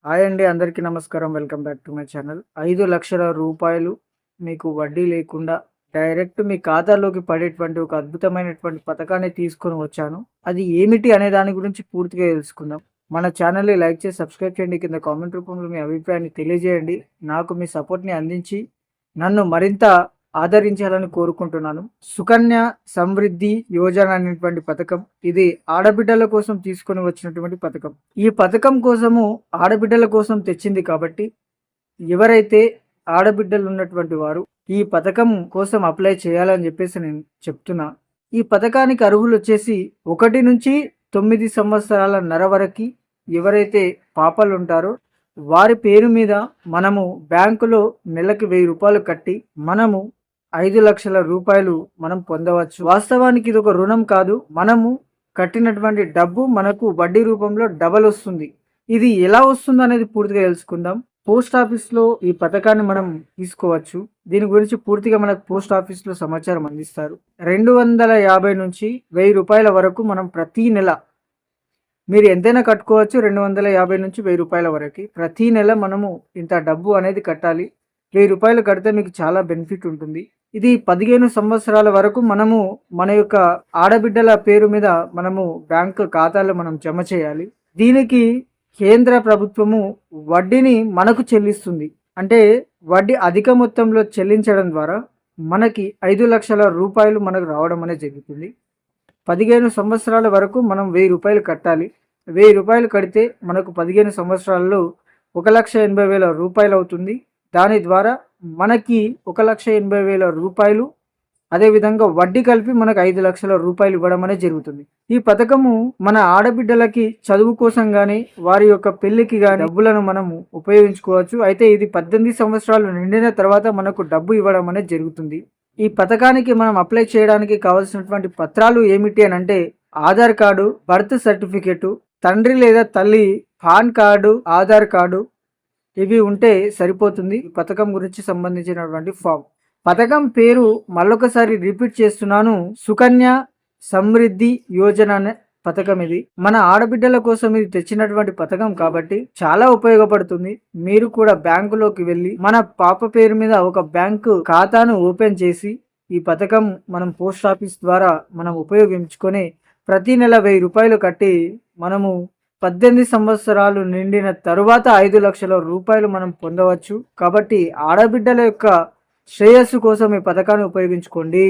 Hi అండి, అందరికీ నమస్కారం. Welcome back to my channel. 5,00,000 రూపాయలు మీకు వడ్డీ లేకుండా డైరెక్ట్ మీ ఖాతాలోకి పడేటువంటి ఒక అద్భుతమైనటువంటి పథకాన్ని తీసుకొని వచ్చాను. అది ఏమిటి అనే దాని గురించి పూర్తిగా తెలుసుకుందాం. మన ఛానల్ని లైక్ చేసి సబ్స్క్రైబ్ చేయండి. కింద కామెంట్ రూపంలో మీ అభిప్రాయాన్ని తెలియజేయండి. నాకు మీ సపోర్ట్ని అందించి నన్ను మరింత ఆదరించాలని కోరుకుంటున్నాను. సుకన్య సమృద్ధి యోజన అనేటువంటి పథకం, ఇది ఆడబిడ్డల కోసం తీసుకొని వచ్చినటువంటి పథకం. ఈ పథకం కోసము ఆడబిడ్డల కోసం తెచ్చింది కాబట్టి ఎవరైతే ఆడబిడ్డలు ఉన్నటువంటి వారు ఈ పథకం కోసం అప్లై చేయాలని చెప్పేసి నేను చెప్తున్నా. ఈ పథకానికి అర్హులు వచ్చేసి 1 నుంచి 9 సంవత్సరాల నర వరకు ఎవరైతే పాపలు ఉంటారో వారి పేరు మీద మనము బ్యాంకులో నెలకు 1000 రూపాయలు కట్టి మనము 5,00,000 రూపాయలు మనం పొందవచ్చు. వాస్తవానికి ఇది ఒక రుణం కాదు, మనము కట్టినటువంటి డబ్బు మనకు వడ్డీ రూపంలో డబల్ వస్తుంది. ఇది ఎలా వస్తుందో అనేది పూర్తిగా తెలుసుకుందాం. పోస్ట్ ఆఫీస్లో ఈ పథకాన్ని మనం తీసుకోవచ్చు. దీని గురించి పూర్తిగా మనకు పోస్ట్ ఆఫీస్లో సమాచారం అందిస్తారు. 250 నుంచి 1000 రూపాయల వరకు మనం ప్రతి నెల, మీరు ఎంతైనా కట్టుకోవచ్చు. 250 నుంచి 1000 రూపాయల వరకు ప్రతి నెల మనము ఇంత డబ్బు అనేది కట్టాలి. 1000 రూపాయలు కడితే మీకు చాలా బెనిఫిట్ ఉంటుంది. ఇది 15 సంవత్సరాల వరకు మనము మన యొక్క ఆడబిడ్డల పేరు మీద మనము బ్యాంకు ఖాతాలో మనం జమ చేయాలి. దీనికి కేంద్ర ప్రభుత్వము వడ్డీని మనకు చెల్లిస్తుంది. అంటే వడ్డీ అధిక మొత్తంలో చెల్లించడం ద్వారా మనకి 5,00,000 రూపాయలు మనకు రావడం అనేది జరుగుతుంది. 15 సంవత్సరాల వరకు మనం 1000 రూపాయలు కట్టాలి. 1000 రూపాయలు కడితే మనకు 15 సంవత్సరాల్లో 1,80,000 రూపాయలు అవుతుంది. దాని ద్వారా మనకి 1,80,000 రూపాయలు, అదేవిధంగా వడ్డీ కలిపి మనకు 5,00,000 రూపాయలు ఇవ్వడం అనేది జరుగుతుంది. ఈ పథకము మన ఆడబిడ్డలకి చదువు కోసం కానీ వారి యొక్క పెళ్లికి కానీ డబ్బులను మనము ఉపయోగించుకోవచ్చు. అయితే ఇది 18 సంవత్సరాలు నిండిన తర్వాత మనకు డబ్బు ఇవ్వడం అనేది జరుగుతుంది. ఈ పథకానికి మనం అప్లై చేయడానికి కావాల్సినటువంటి పత్రాలు ఏమిటి అని అంటే ఆధార్ కార్డు, బర్త్ సర్టిఫికెట్, తండ్రి లేదా తల్లి పాన్ కార్డు, ఆధార్ కార్డు, ఇవి ఉంటే సరిపోతుంది. ఈ పథకం గురించి సంబంధించినటువంటి ఫామ్. పథకం పేరు మళ్ళొకసారి రిపీట్ చేస్తున్నాను, సుకన్య సమృద్ధి యోజన అనే పథకం. ఇది మన ఆడబిడ్డల కోసం ఇది తెచ్చినటువంటి పథకం కాబట్టి చాలా ఉపయోగపడుతుంది. మీరు కూడా బ్యాంకులోకి వెళ్ళి మన పాప పేరు మీద ఒక బ్యాంకు ఖాతాను ఓపెన్ చేసి ఈ పథకం మనం పోస్ట్ ఆఫీస్ ద్వారా మనం ఉపయోగించుకొని ప్రతి నెల 1000 రూపాయలు కట్టి మనము 18 సంవత్సరాలు నిండిన తరువాత 5,00,000 రూపాయలు మనం పొందవచ్చు. కాబట్టి ఆడబిడ్డల యొక్క శ్రేయస్సు కోసం ఈ పథకాన్ని ఉపయోగించుకోండి.